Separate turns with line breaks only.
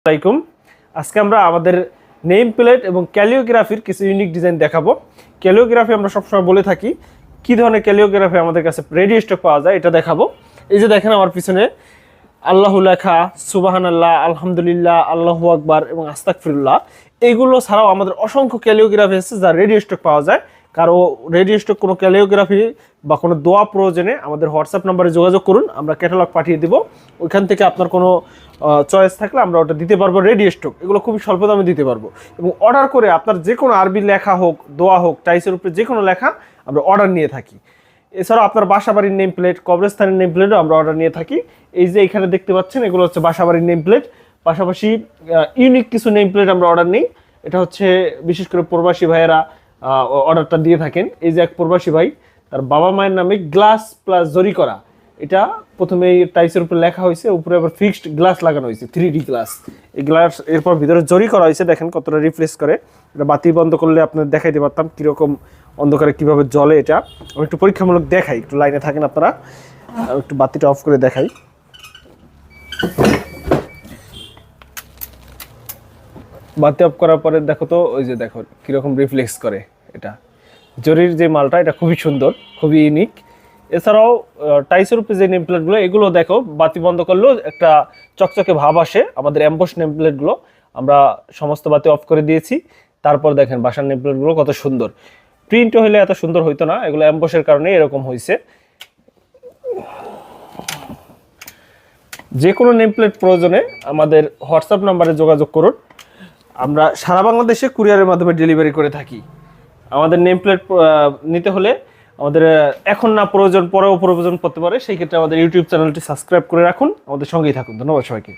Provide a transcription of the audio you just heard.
আসসালামাইকুম। আজকে আমরা আমাদের নেম প্লেট এবং ক্যালিওগ্রাফির কিছু ইউনিক ডিজাইন দেখাবো। ক্যালিওগ্রাফি আমরা সবসময় বলে থাকি, কি ধরনের ক্যালিওগ্রাফি আমাদের কাছে রেডি স্টক পাওয়া যায় এটা দেখাবো। এই যে দেখেন আমার পিছনে আল্লাহু লেখা, সুবহানাল্লাহ, আলহামদুলিল্লাহ, আল্লাহু আকবার এবং আস্তাগফিরুল্লাহ, এগুলো ছাড়াও আমাদের অসংখ্য ক্যালিওগ্রাফি আছে যা রেডি স্টক পাওয়া যায়। কারো রেডি স্টক কোনো ক্যালিওগ্রাফি বা কোনো দোয়া প্রয়োজনে আমাদের হোয়াটসঅ্যাপ নাম্বারে যোগাযোগ করুন, আমরা ক্যাটালগ পাঠিয়ে দেবো। ওইখান থেকে আপনার কোনো চয়েস থাকলে আমরা ওটা দিতে পারবো রেডি স্টক। এগুলো খুবই স্বল্প দামে দিতে পারবো এবং অর্ডার করে আপনার যে কোনো আরবি লেখা হোক, দোয়া হোক, টাইসের উপরে যে কোনো লেখা আমরা অর্ডার নিয়ে থাকি। এছাড়াও আপনার বাসাবাড়ির নেম প্লেট, কবরস্থানের নেম প্লেটও আমরা অর্ডার নিয়ে থাকি। এই যে এখানে দেখতে পাচ্ছেন এগুলো হচ্ছে বাসাবাড়ির নেম প্লেট, পাশাপাশি ইউনিক কিছু নেম প্লেট আমরা অর্ডার নিই। এটা হচ্ছে বিশেষ করে প্রবাসী ভাইয়েরা অর্ডারটা দিয়ে থাকেন। এই যে এক প্রবাসী ভাই, তার বাবা মায়ের নামে গ্লাস প্লাস জরি করা, এটা প্রথমে টাইসের উপরে লেখা হয়েছে, উপরে আবার ফিক্সড গ্লাস লাগানো হয়েছে, 3D গ্লাস। এই গ্লাস এরপর ভিতরে জরি করা হয়েছে, দেখেন কতটা রিফ্লেক্স করে। এটা বাতি বন্ধ করলে আপনাদের দেখাইতে পারতাম কীরকম অন্ধকারে কীভাবে জ্বলে। এটা আমি একটু পরীক্ষামূলক দেখাই, একটু লাইনে থাকেন আপনারা, একটু বাতিটা অফ করে দেখাই। বাতি অফ করার পরে দেখো তো, ওই যে দেখো কীরকম রিফ্লেক্স করে। এটা জরির যে মালটা, এটা খুবই সুন্দর, খুবই ইউনিক। এছাড়াও টাইসের উপরে যে নেম প্লেটগুলো, এগুলো দেখো বাতি বন্ধ করলেও একটা চকচকে ভাব আসে। আমাদের অ্যাম্বস নেম প্লেটগুলো আমরা সমস্ত বাতি অফ করে দিয়েছি। তারপর দেখেন বাসার নেম প্লেটগুলো কত সুন্দর। প্রিন্ট হইলে এত সুন্দর হইতো না, এগুলো অ্যাম্বসের কারণে এরকম হয়েছে। যে কোনো নেম প্লেট প্রয়োজনে আমাদের হোয়াটসঅ্যাপ নাম্বারে যোগাযোগ করুন, আমরা সারা বাংলাদেশে কুরিয়ারের মাধ্যমে ডেলিভারি করে থাকি। আমাদের নেম প্লেট নিতে হলে আমাদের এখন না প্রয়োজন, পরেও প্রয়োজন পড়তে পারে, সেই ক্ষেত্রে আমাদের ইউটিউব চ্যানেলটি সাবস্ক্রাইব করে রাখুন, আমাদের সঙ্গেই থাকুন। ধন্যবাদ সবাইকে।